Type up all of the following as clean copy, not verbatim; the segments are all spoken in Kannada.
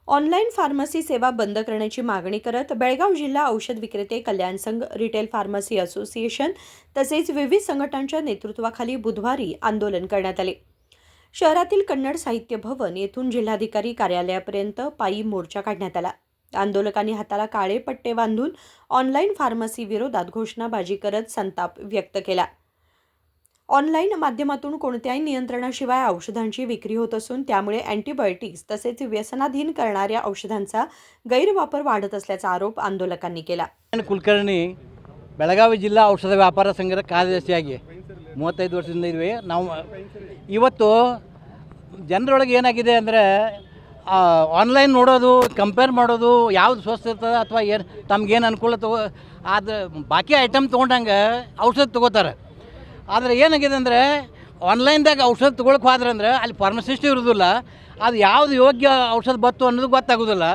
ऑनलाईन फार्मसी सेवा बंद करण्याची मागणी करत बेळगाव जिल्हा औषध विक्रेते कल्याण संघ, रिटेल फार्मसी असोसिएशन तसेच विविध संघटनांच्या नेतृत्वाखाली बुधवारी आंदोलन करण्यात आले. शहरातील कन्नड साहित्य भवन येथून जिल्हाधिकारी कार्यालयापर्यंत पायी मोर्चा काढण्यात आला. आंदोलकांनी हाताला काळे पट्टे बांधून ऑनलाईन फार्मसी विरोधात घोषणाबाजी करत संताप व्यक्त केला. ऑनलाईन माध्यमातून कोणत्याही नियंत्रणाशिवाय औषधांची विक्री होत असून त्यामुळे अँटीबायोटिक्स तसेच व्यसनाधीन करणाऱ्या औषधांचा गैरवापर वाढत असल्याचा आरोप आंदोलकांनी केला. ಕುಲಕರ್ಣಿ ಬೆಳಗಾವಿ ಜಿಲ್ಲಾ ಔಷಧ ವ್ಯಾಪಾರ ಸಂಘದ ಕಾರ್ಯದರ್ಶಿಯಾಗಿ 35 ವರ್ಷದಿಂದ ಇದ್ವಿ. ನಾವು ಇವತ್ತು ಜನರೊಳಗೆ ಏನಾಗಿದೆ ಅಂದರೆ ಆನ್ಲೈನ್ ನೋಡೋದು, ಕಂಪೇರ್ ಮಾಡೋದು, ಯಾವುದು ಸ್ವಸ್ಥ ಇರ್ತದೆ ಅಥವಾ ಏನು ತಮಗೇನು ಅನುಕೂಲ ಅದು ಬಾಕಿ ಐಟಮ್ ತೊಗೊಂಡಂಗೆ ಔಷಧ ತೊಗೋತಾರೆ. ಆದರೆ ಏನಾಗಿದೆ ಅಂದರೆ ಆನ್ಲೈನ್ದಾಗ ಔಷಧ ತೊಗೊಳಕ್ಕೆ ಹೋದ್ರೆ ಅಂದ್ರೆ ಅಲ್ಲಿ ಫಾರ್ಮಸಿಸ್ಟ್ ಇರೋದಿಲ್ಲ. ಅದು ಯಾವುದು ಯೋಗ್ಯ ಔಷಧ ಬತ್ತು ಅನ್ನೋದು ಗೊತ್ತಾಗೋದಿಲ್ಲ.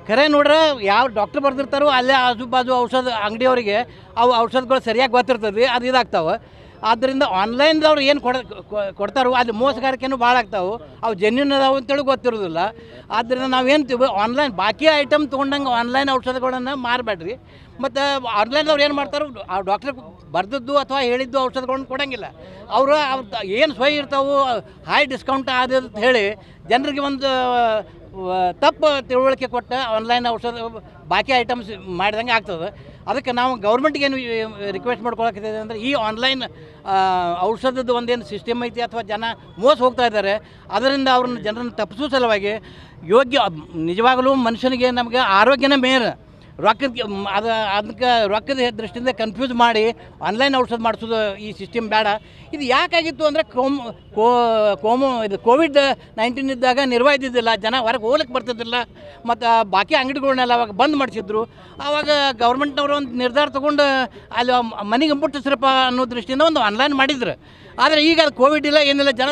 ಖರೆ ನೋಡ್ರೆ ಯಾವ ಡಾಕ್ಟ್ರ್ ಬರ್ದಿರ್ತಾರೋ ಅಲ್ಲೇ ಆಜು ಬಾಜು ಔಷಧ ಅಂಗಡಿಯವರಿಗೆ ಅವು ಔಷಧಗಳು ಸರಿಯಾಗಿ ಗೊತ್ತಿರ್ತದೆ, ಅದು ಇದಾಗ್ತಾವೆ. ಆದ್ದರಿಂದ ಆನ್ಲೈನ್ದವ್ರು ಏನು ಕೊಡ್ತಾರೋ ಅಲ್ಲಿ ಮೋಸಗಾರಿಕೆನೂ ಭಾಳ ಆಗ್ತಾವೆ. ಅವು ಜೆನ್ಯೂನ್ ಅದಾವೆ ಅಂತೇಳಿ ಗೊತ್ತಿರೋದಿಲ್ಲ. ಆದ್ದರಿಂದ ನಾವೇನ್ತೀವಿ, ಆನ್ಲೈನ್ ಬಾಕಿ ಐಟಮ್ ತೊಗೊಂಡಂಗೆ ಆನ್ಲೈನ್ ಔಷಧಗಳನ್ನು ಮಾರಬೇಡ್ರಿ. ಮತ್ತು ಆನ್ಲೈನ್ದವ್ರು ಏನು ಮಾಡ್ತಾರೋ ಆ ಡಾಕ್ಟ್ರ್ ಬರ್ದದ್ದು ಅಥವಾ ಹೇಳಿದ್ದು ಔಷಧಗಳನ್ನ ಕೊಡೋಂಗಿಲ್ಲ. ಅವರು ಏನು ಸ್ವಯಂ ಇರ್ತಾವೆ ಹೈ ಡಿಸ್ಕೌಂಟ್ ಆದ ಅಂತ ಹೇಳಿ ಜನರಿಗೆ ಒಂದು ತಪ್ಪು ತಿಳುವಳಿಕೆ ಕೊಟ್ಟು ಆನ್ಲೈನ್ ಔಷಧ ಬಾಕಿ ಐಟಮ್ಸ್ ಮಾಡಿದಂಗೆ ಆಗ್ತದೆ. ಅದಕ್ಕೆ ನಾವು ಗೌರ್ಮೆಂಟ್ಗೇನು ರಿಕ್ವೆಸ್ಟ್ ಮಾಡ್ಕೊಳಕ್ಕಿದೆ ಅಂದರೆ ಈ ಆನ್ಲೈನ್ ಔಷಧದ ಒಂದೇನು ಸಿಸ್ಟಮ್ ಐತಿ ಅಥವಾ ಜನ ಮೋಸ ಹೋಗ್ತಾ ಇದ್ದಾರೆ, ಅದರಿಂದ ಅವ್ರನ್ನ ಜನರನ್ನು ತಪ್ಪಿಸೋ ಸಲುವಾಗಿ ಯೋಗ್ಯ ನಿಜವಾಗಲೂ ಮನುಷ್ಯನಿಗೆ ನಮಗೆ ಆರೋಗ್ಯನೇ ಮೇನ್. ಅದಕ್ಕೆ ರೊಕ್ಕದ ದೃಷ್ಟಿಯಿಂದ ಕನ್ಫ್ಯೂಸ್ ಮಾಡಿ ಆನ್ಲೈನ್ ಔಷಧ ಮಾಡಿಸೋದು ಈ ಸಿಸ್ಟಮ್ ಬೇಡ. ಇದು ಯಾಕಾಗಿತ್ತು ಅಂದರೆ ಇದು ಕೋವಿಡ್-19 ಇದ್ದಾಗ ನಿರ್ವಹಿದ್ದಿದ್ದಿಲ್ಲ, ಜನ ಹೊರಗೆ ಹೋಗ್ಲಿಕ್ಕೆ ಬರ್ತಿದ್ದಿಲ್ಲ, ಮತ್ತು ಬಾಕಿ ಅಂಗಡಿಗಳನ್ನೆಲ್ಲ ಅವಾಗ ಬಂದ್ ಮಾಡಿಸಿದ್ರು. ಆವಾಗ ಗೌರ್ಮೆಂಟ್ನವರು ಒಂದು ನಿರ್ಧಾರ ತೊಗೊಂಡು ಅಲ್ಲಿ ಮನೆಗೆ ಮುಟ್ಟಿಸ್ರಪ್ಪ ಅನ್ನೋ ದೃಷ್ಟಿಯಿಂದ ಒಂದು ಆನ್ಲೈನ್ ಮಾಡಿದ್ರು. ಆದರೆ ಈಗ ಅದು ಕೋವಿಡ್ ಇಲ್ಲ, ಏನಿಲ್ಲ, ಜನ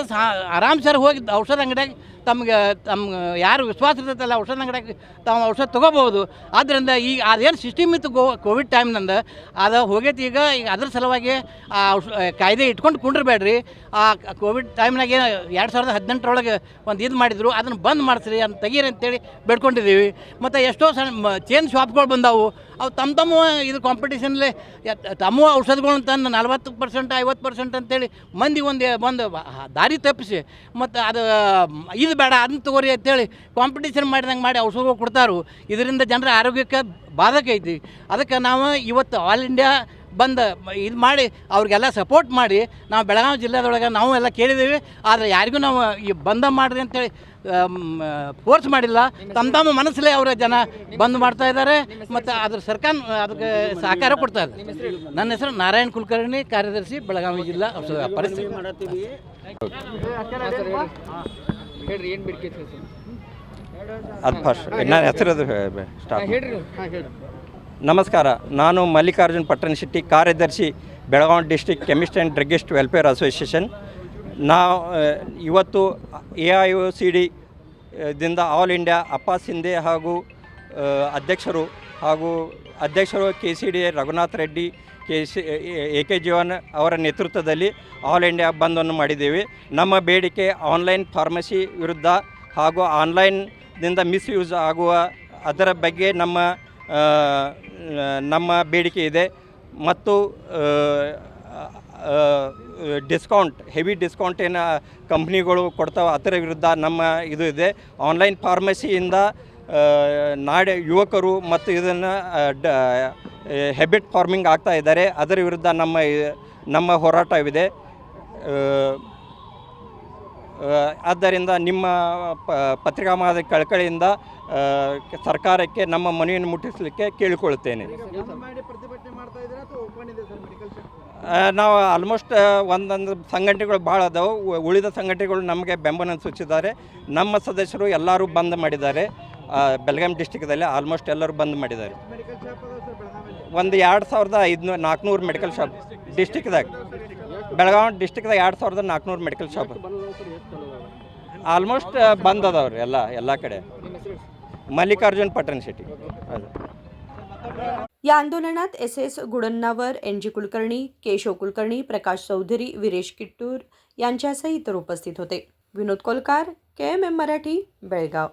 ಆರಾಮ್ ಸರ್ ಹೋಗಿ ಔಷಧ ಅಂಗಡಿಯಾಗ ತಮ್ಮ ಯಾರು ವಿಶ್ವಾಸ ಇರ್ತೈತಲ್ಲ ಔಷಧ ಅಂಗಡಿಯಾಗ ತಾವು ಔಷಧ ತೊಗೋಬೋದು. ಆದ್ದರಿಂದ ಈಗ ಅದೇನು ಸಿಸ್ಟಮ್ ಇತ್ತು ಕೋವಿಡ್ ಟೈಮ್ನಂದು ಅದು ಹೋಗೈತಿ. ಈಗ ಅದ್ರ ಸಲುವಾಗಿ ಆ ಕಾಯ್ದೆ ಇಟ್ಕೊಂಡು ಕುಂಡ್ರಬೇಡ್ರಿ. ಆ ಕೋವಿಡ್ ಟೈಮ್ನಾಗ ಏನು 2018 ಒಂದು ಇದು ಮಾಡಿದ್ರು, ಅದನ್ನು ಬಂದ್ ಮಾಡಿಸ್ರಿ, ಅದನ್ನು ತೆಗೀರಿ ಅಂತೇಳಿ ಬೇಡ್ಕೊಂಡಿದ್ದೀವಿ. ಮತ್ತು ಎಷ್ಟೋ ಸಣ್ಣ ಚೇನ್ ಶಾಪ್ಗಳು ಬಂದಾವು, ಅವು ತಮ್ಮ ಇದು ಕಾಂಪಿಟೇಷನ್ಲಿ ತಮ್ಮ ಔಷಧಗಳನ್ನ ತಂದು 40%, 50% ಅಂತೇಳಿ ಮಂದಿ ಒಂದು ದಾರಿ ತಪ್ಪಿಸಿ ಮತ್ತು ಅದು ಇದು ಬೇಡ ಅದನ್ನ ತಗೋರಿ ಅಂತೇಳಿ ಕಾಂಪಿಟೇಷನ್ ಮಾಡಿದಂಗೆ ಮಾಡಿ ಔಷಧಗಳು ಕೊಡ್ತಾರೋ. ಇದರಿಂದ ಜನರ ಆರೋಗ್ಯಕ್ಕೆ ಬಾಧಕ ಐತಿ. ಅದಕ್ಕೆ ನಾವು ಇವತ್ತು ಆಲ್ ಇಂಡಿಯಾ ಬಂದು ಇದು ಮಾಡಿ ಅವ್ರಿಗೆಲ್ಲ ಸಪೋರ್ಟ್ ಮಾಡಿ ನಾವು ಬೆಳಗಾವಿ ಜಿಲ್ಲೆದೊಳಗೆ ನಾವು ಎಲ್ಲ ಕೇಳಿದ್ದೀವಿ. ಆದರೆ ಯಾರಿಗೂ ನಾವು ಈ ಬಂದ ಮಾಡಿರಿ ಅಂತೇಳಿ ಫೋರ್ಸ್ ಮಾಡಿಲ್ಲ. ತಮ್ಮ ಮನಸ್ಸಲ್ಲೇ ಅವರ ಜನ ಬಂದ್ ಮಾಡ್ತಾ ಇದ್ದಾರೆ ಮತ್ತು ಅದ್ರ ಸರ್ಕಾರ ಅದಕ್ಕೆ ಸಹಕಾರ ಕೊಡ್ತಾ ಇದೆ. ನನ್ನ ಹೆಸರು ನಾರಾಯಣ್ ಕುಲಕರ್ಣಿ, ಕಾರ್ಯದರ್ಶಿ, ಬೆಳಗಾವಿ ಜಿಲ್ಲಾ ಔಷಧ ವ್ಯಾಪಾರ ಸಂಘ. ನನ್ನ ಹೆಸರು ನಮಸ್ಕಾರ. ನಾನು ಮಲ್ಲಿಕಾರ್ಜುನ್ ಪಟ್ಟಣಶೆಟ್ಟಿ, ಕಾರ್ಯದರ್ಶಿ, Belagavi district chemist and druggist welfare association. ನಾವು ಇವತ್ತು AIOCD ದಿಂದ ಆಲ್ ಇಂಡಿಯಾ ಅಪ್ಪ ಸಿಂಧೆ ಹಾಗೂ ಅಧ್ಯಕ್ಷರು KCD ರಘುನಾಥ್ ರೆಡ್ಡಿ, AK ಜೀವನ್ ಅವರ ನೇತೃತ್ವದಲ್ಲಿ ಆಲ್ ಇಂಡಿಯಾ ಬಂದನ್ನು ಮಾಡಿದ್ದೇವೆ. ನಮ್ಮ ಬೇಡಿಕೆ ಆನ್ಲೈನ್ ಫಾರ್ಮಸಿ ವಿರುದ್ಧ ಹಾಗೂ ಆನ್ಲೈನ್ದಿಂದ ಮಿಸ್ಯೂಸ್ ಆಗುವ ಅದರ ಬಗ್ಗೆ ನಮ್ಮ ಬೇಡಿಕೆ ಇದೆ. ಮತ್ತು ಡಿಸ್ಕೌಂಟ್, ಹೆವಿ ಡಿಸ್ಕೌಂಟ್ ಏನು ಕಂಪ್ನಿಗಳು ಕೊಡ್ತಾವೆ ಅದರ ವಿರುದ್ಧ ನಮ್ಮ ಇದು ಇದೆ. ಆನ್ಲೈನ್ ಫಾರ್ಮಸಿಯಿಂದ ಯುವಕರು ಮತ್ತು ಇದನ್ನು ಹೆಬಿಟ್ ಫಾರ್ಮಿಂಗ್ ಆಗ್ತಾ ಇದ್ದಾರೆ. ಅದರ ವಿರುದ್ಧ ನಮ್ಮ ಹೋರಾಟವಿದೆ. ಆದ್ದರಿಂದ ನಿಮ್ಮ ಪತ್ರಿಕಾ ಮಾಧ್ಯಮದ ಕಳಕಳಿಯಿಂದ ಸರ್ಕಾರಕ್ಕೆ ನಮ್ಮ ಮನವಿಯನ್ನು ಮುಟ್ಟಿಸಲಿಕ್ಕೆ ಕೇಳಿಕೊಳ್ಳುತ್ತೇನೆ. ನಾವು ಆಲ್ಮೋಸ್ಟ್ ಒಂದೊಂದು ಸಂಘಟನೆಗಳು ಭಾಳ ಅದಾವೆ. ಉಳಿದ ಸಂಘಟನೆಗಳು ನಮಗೆ ಬೆಂಬಲ ಸೂಚಿಸಿದ್ದಾರೆ. ನಮ್ಮ ಸದಸ್ಯರು ಎಲ್ಲರೂ ಬಂದ್ ಮಾಡಿದ್ದಾರೆ. ಬೆಳಗಾವಿ ಡಿಸ್ಟಿಕ್ದಲ್ಲಿ ಆಲ್ಮೋಸ್ಟ್ ಎಲ್ಲರೂ ಬಂದ್ ಮಾಡಿದ್ದಾರೆ. ಒಂದು 2400 ಮೆಡಿಕಲ್ ಶಾಪ್ ಡಿಸ್ಟಿಕ್ದಾಗ, ಬೆಳಗಾವಿ ಡಿಸ್ಟಿಕ್ದಾಗ 2400 ಮೆಡಿಕಲ್ ಶಾಪ್ ಆಲ್ಮೋಸ್ಟ್ ಬಂದ್ ಅದಾವ್ರಿ ಎಲ್ಲ ಕಡೆ. मल्लिकार्जुन पटणशेट्टी. या आंदोलनात SS गुडन्नावर, NG कुलकर्णी, केशव कुलकर्णी, प्रकाश चौधरी, विरेश किट्टूर यांच्यासह इतर उपस्थित होते. Vinod Kolkar, KMM Marathi, Belgaum.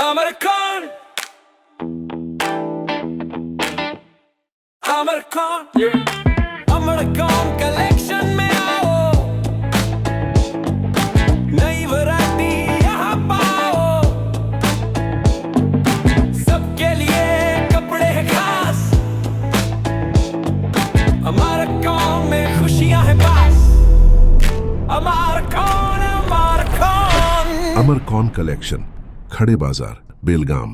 American, American, yeah. American collection में आओ, नई वैरायटी यहाँ पाओ, सबके लिए कपड़े हैं खास, American में खुशियाँ हैं पास, American, American. अमरकॉन कलेक्शन, खड़े बाजार, बेलगाम।